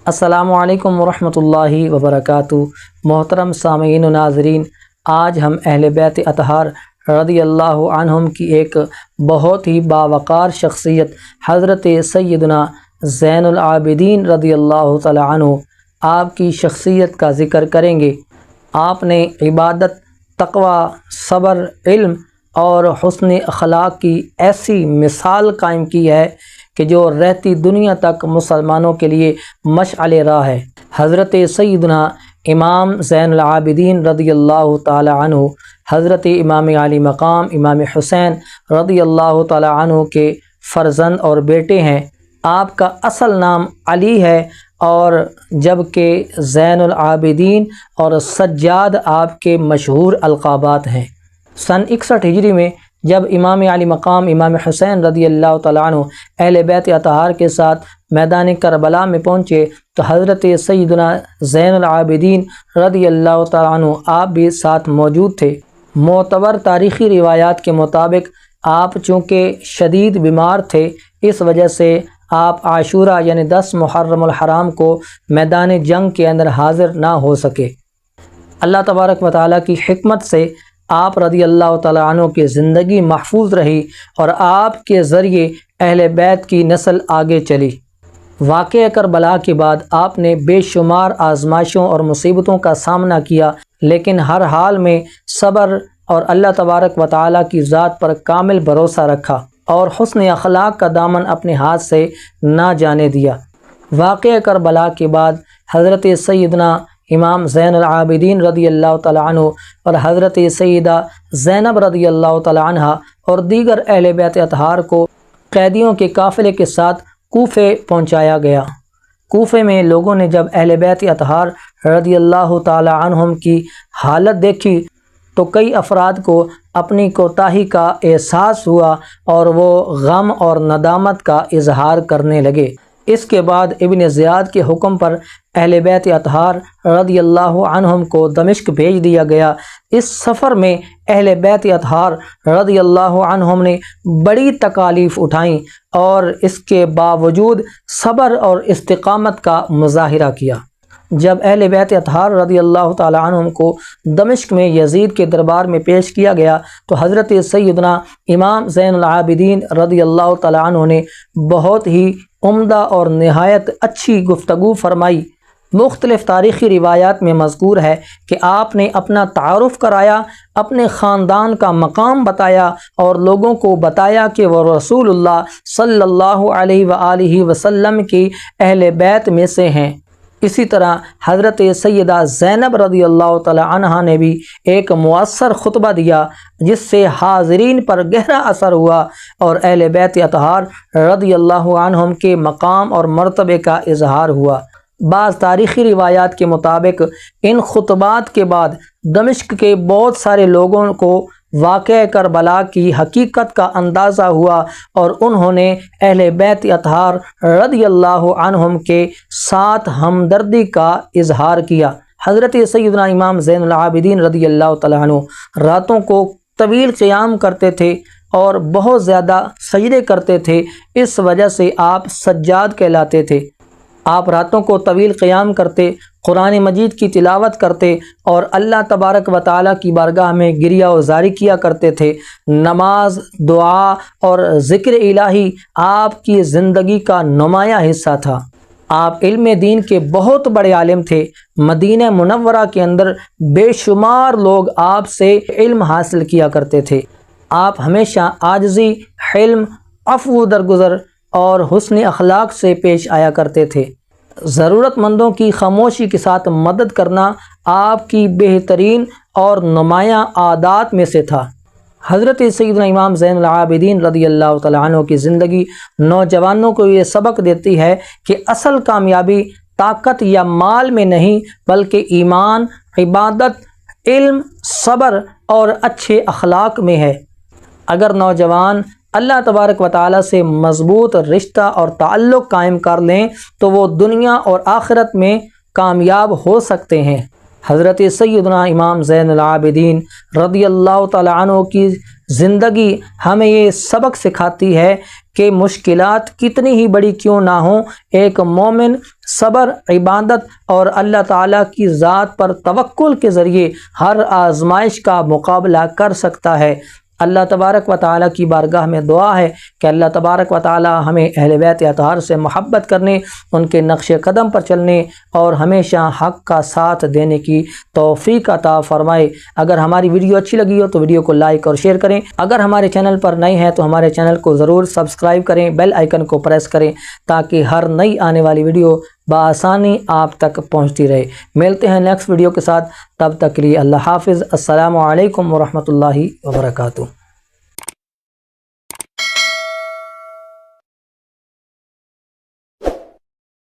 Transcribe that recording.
السلام علیکم ورحمۃ اللہ وبرکاتہ۔ محترم سامعین و ناظرین، آج ہم اہل بیت اطہار رضی اللہ عنہم کی ایک بہت ہی باوقار شخصیت حضرت سیدنا زین العابدین رضی اللہ تعالی عنہ آپ کی شخصیت کا ذکر کریں گے۔ آپ نے عبادت، تقوی، صبر، علم اور حسن اخلاق کی ایسی مثال قائم کی ہے کہ جو رہتی دنیا تک مسلمانوں کے لیے مشعل راہ ہے۔ حضرت سیدنا امام زین العابدین رضی اللہ تعالی عنہ حضرت امام علی مقام امام حسین رضی اللہ تعالی عنہ کے فرزند اور بیٹے ہیں۔ آپ کا اصل نام علی ہے اور جبکہ زین العابدین اور سجاد آپ کے مشہور القابات ہیں۔ سن 61 ہجری میں جب امام علی مقام امام حسین رضی اللہ تعالیٰ عنہ اہل بیت اطہار کے ساتھ میدان کربلا میں پہنچے تو حضرت سیدنا زین العابدین رضی اللہ تعالیٰ عنہ آپ بھی ساتھ موجود تھے۔ معتبر تاریخی روایات کے مطابق آپ چونکہ شدید بیمار تھے، اس وجہ سے آپ عاشورہ یعنی 10 محرم الحرام کو میدان جنگ کے اندر حاضر نہ ہو سکے۔ اللہ تبارک و تعالیٰ کی حکمت سے آپ رضی اللہ تعالیٰ عنہ کی زندگی محفوظ رہی اور آپ کے ذریعے اہل بیت کی نسل آگے چلی۔ واقعہ کربلا کے بعد آپ نے بے شمار آزمائشوں اور مصیبتوں کا سامنا کیا، لیکن ہر حال میں صبر اور اللہ تبارک و تعالیٰ کی ذات پر کامل بھروسہ رکھا اور حسن اخلاق کا دامن اپنے ہاتھ سے نہ جانے دیا۔ واقعہ کربلا کے بعد حضرت سیدنا امام زین العابدین رضی اللہ تعالیٰ عنہ اور حضرت سیدہ زینب رضی اللہ تعالیٰ عنہ اور دیگر اہل بیت اطہار کو قیدیوں کے قافلے کے ساتھ کوفے پہنچایا گیا۔ کوفے میں لوگوں نے جب اہل بیت اطہار رضی اللہ تعالیٰ عنہم کی حالت دیکھی تو کئی افراد کو اپنی کوتاہی کا احساس ہوا اور وہ غم اور ندامت کا اظہار کرنے لگے۔ اس کے بعد ابن زیاد کے حکم پر اہل بیت اطہار رضی اللہ عنہم کو دمشق بھیج دیا گیا۔ اس سفر میں اہل بیت اطہار رضی اللہ عنہم نے بڑی تکالیف اٹھائیں اور اس کے باوجود صبر اور استقامت کا مظاہرہ کیا۔ جب اہل بیت اطہار رضی اللہ تعالی عنہم کو دمشق میں یزید کے دربار میں پیش کیا گیا تو حضرت سیدنا امام زین العابدین رضی اللہ تعالی عنہ نے بہت ہی عمدہ اور نہایت اچھی گفتگو فرمائی۔ مختلف تاریخی روایات میں مذکور ہے کہ آپ نے اپنا تعارف کرایا، اپنے خاندان کا مقام بتایا اور لوگوں کو بتایا کہ وہ رسول اللہ صلی اللہ علیہ وآلہ وسلم کی اہل بیت میں سے ہیں۔ اسی طرح حضرت سیدہ زینب رضی اللہ تعالی عنہا نے بھی ایک مؤثر خطبہ دیا جس سے حاضرین پر گہرا اثر ہوا اور اہل بیت اطہار رضی اللہ عنہم کے مقام اور مرتبے کا اظہار ہوا۔ بعض تاریخی روایات کے مطابق ان خطبات کے بعد دمشق کے بہت سارے لوگوں کو واقعہ کربلا کی حقیقت کا اندازہ ہوا اور انہوں نے اہل بیت اطہار رضی اللہ عنہم کے ساتھ ہمدردی کا اظہار کیا۔ حضرت سیدنا امام زین العابدین رضی اللہ تعالیٰ عنہ راتوں کو طویل قیام کرتے تھے اور بہت زیادہ سجدے کرتے تھے، اس وجہ سے آپ سجاد کہلاتے تھے۔ آپ راتوں کو طویل قیام کرتے، قرآن مجید کی تلاوت کرتے اور اللہ تبارک و تعالیٰ کی بارگاہ میں گریہ و زاری کیا کرتے تھے۔ نماز، دعا اور ذکر الہی آپ کی زندگی کا نمایاں حصہ تھا۔ آپ علم دین کے بہت بڑے عالم تھے۔ مدینہ منورہ کے اندر بے شمار لوگ آپ سے علم حاصل کیا کرتے تھے۔ آپ ہمیشہ عاجزی، حلم، عفو درگزر اور حسن اخلاق سے پیش آیا کرتے تھے۔ ضرورت مندوں کی خاموشی کے ساتھ مدد کرنا آپ کی بہترین اور نمایاں عادات میں سے تھا۔ حضرت سیدنا امام زین العابدین رضی اللہ تعالیٰ عنہ کی زندگی نوجوانوں کو یہ سبق دیتی ہے کہ اصل کامیابی طاقت یا مال میں نہیں بلکہ ایمان، عبادت، علم، صبر اور اچھے اخلاق میں ہے۔ اگر نوجوان اللہ تبارک و تعالیٰ سے مضبوط رشتہ اور تعلق قائم کر لیں تو وہ دنیا اور آخرت میں کامیاب ہو سکتے ہیں۔ حضرت سیدنا امام زین العابدین رضی اللہ تعالیٰ عنہ کی زندگی ہمیں یہ سبق سکھاتی ہے کہ مشکلات کتنی ہی بڑی کیوں نہ ہوں، ایک مومن صبر، عبادت اور اللہ تعالیٰ کی ذات پر توکل کے ذریعے ہر آزمائش کا مقابلہ کر سکتا ہے۔ اللہ تبارک و تعالیٰ کی بارگاہ میں دعا ہے کہ اللہ تبارک و تعالیٰ ہمیں اہل بیت اطہار سے محبت کرنے، ان کے نقش قدم پر چلنے اور ہمیشہ حق کا ساتھ دینے کی توفیق عطا فرمائے۔ اگر ہماری ویڈیو اچھی لگی ہو تو ویڈیو کو لائک اور شیئر کریں۔ اگر ہمارے چینل پر نئے ہیں تو ہمارے چینل کو ضرور سبسکرائب کریں، بیل آئیکن کو پریس کریں تاکہ ہر نئی آنے والی ویڈیو بآسانی آپ تک پہنچتی رہے۔ ملتے ہیں نیکسٹ ویڈیو کے ساتھ، تب تک کے لیے اللہ حافظ۔ السلام علیکم ورحمۃ اللہ وبرکاتہ۔